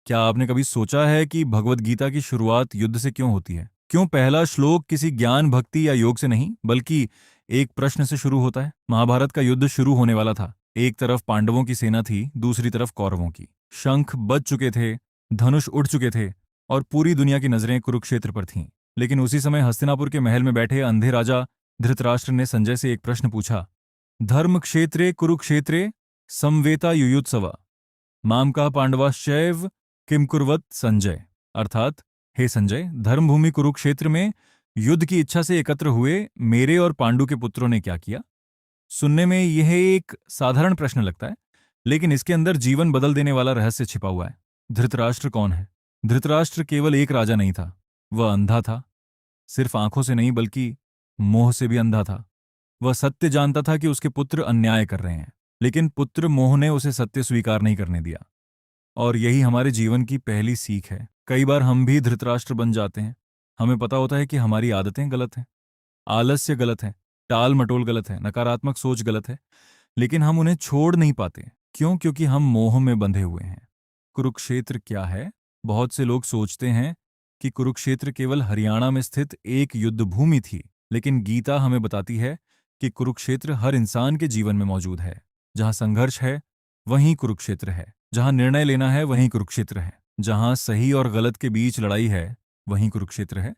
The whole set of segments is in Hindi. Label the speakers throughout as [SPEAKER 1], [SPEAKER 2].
[SPEAKER 1] क्या आपने कभी सोचा है कि भगवत गीता की शुरुआत युद्ध से क्यों होती है? क्यों पहला श्लोक किसी ज्ञान, भक्ति या योग से नहीं, बल्कि एक प्रश्न से शुरू होता है? महाभारत का युद्ध शुरू होने वाला था। एक तरफ पांडवों की सेना थी, दूसरी तरफ कौरवों की। शंख बज चुके थे, धनुष उड़ चुके थे और पूरी दुनिया की नजरें कुरुक्षेत्र पर थीं। लेकिन उसी समय हस्तिनापुर के महल में बैठे अंधे राजा धृतराष्ट्र ने संजय से एक प्रश्न पूछा। धर्म क्षेत्रे कुरुक्षेत्रे समवेता युयुत्सवा मामका पांडवाश्चैव किम कुर्वत संजय। अर्थात, हे संजय, धर्मभूमि कुरुक्षेत्र में युद्ध की इच्छा से एकत्र हुए मेरे और पांडु के पुत्रों ने क्या किया? सुनने में यह एक साधारण प्रश्न लगता है, लेकिन इसके अंदर जीवन बदल देने वाला रहस्य छिपा हुआ है। धृतराष्ट्र कौन है? धृतराष्ट्र केवल एक राजा नहीं था, वह अंधा था। सिर्फ आंखों से नहीं, बल्कि मोह से भी अंधा था। वह सत्य जानता था कि उसके पुत्र अन्याय कर रहे हैं, लेकिन पुत्र मोह ने उसे सत्य स्वीकार नहीं करने दिया। और यही हमारे जीवन की पहली सीख है। कई बार हम भी धृतराष्ट्र बन जाते हैं। हमें पता होता है कि हमारी आदतें गलत हैं, आलस्य गलत है, टाल मटोल गलत है, नकारात्मक सोच गलत है, लेकिन हम उन्हें छोड़ नहीं पाते। क्यों? क्योंकि हम मोह में बंधे हुए हैं। कुरुक्षेत्र क्या है? बहुत से लोग सोचते हैं कि कुरुक्षेत्र केवल हरियाणा में स्थित एक युद्ध भूमि थी, लेकिन गीता हमें बताती है कि कुरुक्षेत्र हर इंसान के जीवन में मौजूद है। जहां संघर्ष है, वहीं कुरुक्षेत्र है। जहां निर्णय लेना है, वहीं कुरुक्षेत्र है। जहां सही और गलत के बीच लड़ाई है, वहीं कुरुक्षेत्र है।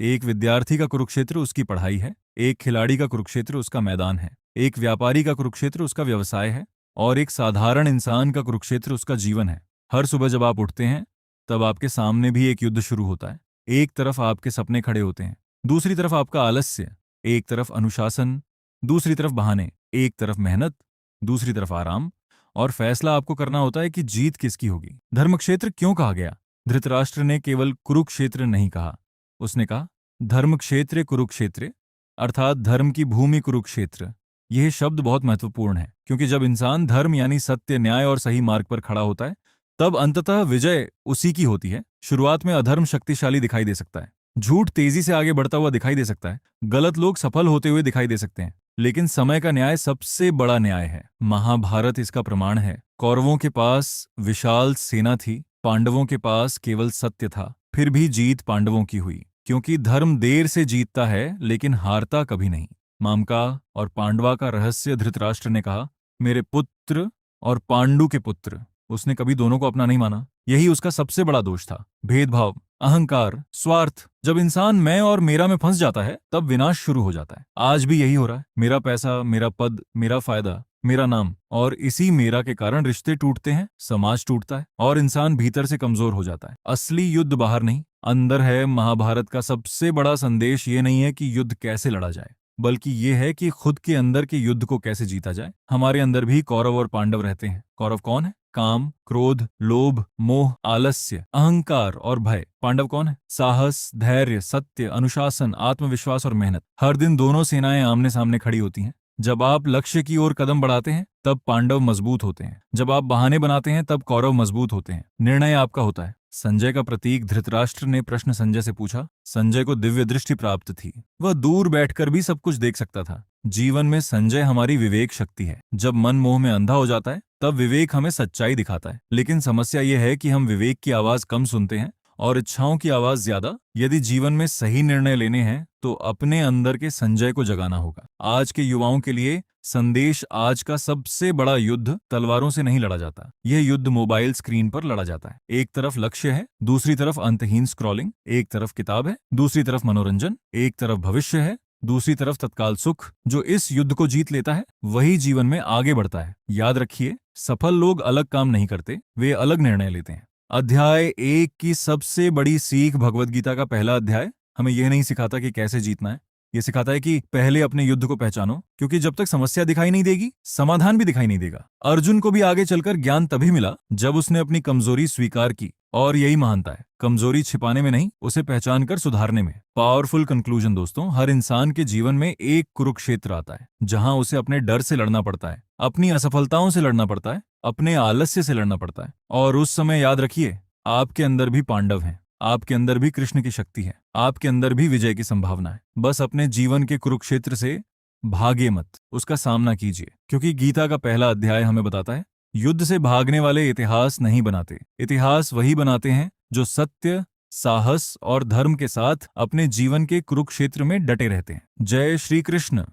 [SPEAKER 1] एक विद्यार्थी का कुरुक्षेत्र उसकी पढ़ाई है, एक खिलाड़ी का कुरुक्षेत्र उसका मैदान है, एक व्यापारी का कुरुक्षेत्र उसका व्यवसाय है, और एक साधारण इंसान का कुरुक्षेत्र उसका जीवन है। हर सुबह जब आप उठते हैं, तब आपके सामने भी एक युद्ध शुरू होता है। एक तरफ आपके सपने खड़े होते हैं, दूसरी तरफ आपका आलस्य, एक तरफ अनुशासन, दूसरी तरफ बहाने, एक तरफ मेहनत, दूसरी तरफ आराम। और फैसला आपको करना होता है कि जीत किसकी होगी। धर्मक्षेत्र क्यों कहा गया? धृतराष्ट्र ने केवल कुरुक्षेत्र नहीं कहा, उसने कहा धर्मक्षेत्रे कुरुक्षेत्रे, अर्थात धर्म की भूमि कुरुक्षेत्र। यह शब्द बहुत महत्वपूर्ण है, क्योंकि जब इंसान धर्म यानी सत्य, न्याय और सही मार्ग पर खड़ा होता है, तब अंततः विजय उसी की होती है। शुरुआत में अधर्म शक्तिशाली दिखाई दे सकता है, झूठ तेजी से आगे बढ़ता हुआ दिखाई दे सकता है, गलत लोग सफल होते हुए दिखाई दे सकते हैं, लेकिन समय का न्याय सबसे बड़ा न्याय है। महाभारत इसका प्रमाण है। कौरवों के पास विशाल सेना थी, पांडवों के पास केवल सत्य था। फिर भी जीत पांडवों की हुई, क्योंकि धर्म देर से जीतता है, लेकिन हारता कभी नहीं। मामका और पांडवा का रहस्य धृतराष्ट्र ने कहा, मेरे पुत्र और पांडु के पुत्र। उसने कभी दोनों को अपना नहीं माना। यही उसका सबसे बड़ा दोष था। भेदभाव, अहंकार, स्वार्थ। जब इंसान मैं और मेरा में फंस जाता है, तब विनाश शुरू हो जाता है। आज भी यही हो रहा है। मेरा पैसा, मेरा पद, मेरा फायदा, मेरा नाम, और इसी मेरा के कारण रिश्ते टूटते हैं, समाज टूटता है और इंसान भीतर से कमजोर हो जाता है। असली युद्ध बाहर नहीं, अंदर है। महाभारत का सबसे बड़ा संदेश ये नहीं है कि युद्ध कैसे लड़ा जाए, बल्कि ये है कि खुद के अंदर के युद्ध को कैसे जीता जाए। हमारे अंदर भी कौरव और पांडव रहते हैं। कौरव कौन है? काम, क्रोध, लोभ, मोह, आलस्य, अहंकार और भय। पांडव कौन है? साहस, धैर्य, सत्य, अनुशासन, आत्मविश्वास और मेहनत। हर दिन दोनों सेनाएं आमने सामने खड़ी होती हैं। जब आप लक्ष्य की ओर कदम बढ़ाते हैं, तब पांडव मजबूत होते हैं। जब आप बहाने बनाते हैं, तब कौरव मजबूत होते हैं। निर्णय आपका होता है। संजय का प्रतीक धृतराष्ट्र ने प्रश्न संजय से पूछा। संजय को दिव्य दृष्टि प्राप्त थी, वह दूर बैठकर भी सब कुछ देख सकता था। जीवन में संजय हमारी विवेक शक्ति है। जब मन मोह में अंधा हो जाता है, तब विवेक हमें सच्चाई दिखाता है। लेकिन समस्या यह है कि हम विवेक की आवाज कम सुनते हैं और इच्छाओं की आवाज ज्यादा। यदि जीवन में सही निर्णय लेने हैं, तो अपने अंदर के संजय को जगाना होगा। आज के युवाओं के लिए संदेश, आज का सबसे बड़ा युद्ध तलवारों से नहीं लड़ा जाता, यह युद्ध मोबाइल स्क्रीन पर लड़ा जाता है। एक तरफ लक्ष्य है, दूसरी तरफ अंतहीन स्क्रॉलिंग। एक तरफ किताब है, दूसरी तरफ मनोरंजन। एक तरफ भविष्य है, दूसरी तरफ तत्काल सुख। जो इस युद्ध को जीत लेता है, वही जीवन में आगे बढ़ता है। याद रखिए, सफल लोग अलग काम नहीं करते, वे अलग निर्णय लेते हैं। अध्याय 1 की सबसे बड़ी सीख, भगवद गीता का पहला अध्याय हमें यह नहीं सिखाता कि कैसे जीतना है, यह सिखाता है कि पहले अपने युद्ध को पहचानो, क्योंकि जब तक समस्या दिखाई नहीं देगी, समाधान भी दिखाई नहीं देगा। अर्जुन को भी आगे चलकर ज्ञान तभी मिला जब उसने अपनी कमजोरी स्वीकार की, और यही महानता है। कमजोरी छिपाने में नहीं, उसे पहचान कर सुधारने में। पावरफुल कंक्लूजन दोस्तों, हर इंसान के जीवन में एक कुरुक्षेत्र आता है, जहां उसे अपने डर से लड़ना पड़ता है, अपनी असफलताओं से लड़ना पड़ता है, अपने आलस्य से लड़ना पड़ता है। और उस समय याद रखिए, आपके अंदर भी पांडव हैं, आपके अंदर भी कृष्ण की शक्ति है, आपके अंदर भी विजय की संभावना है। बस अपने जीवन के कुरुक्षेत्र से भागे मत, उसका सामना कीजिए, क्योंकि गीता का पहला अध्याय हमें बताता है युद्ध से भागने वाले इतिहास नहीं बनाते, इतिहास वही बनाते हैं जो सत्य, साहस और धर्म के साथ अपने जीवन के कुरुक्षेत्र में डटे रहते हैं। जय श्री कृष्ण।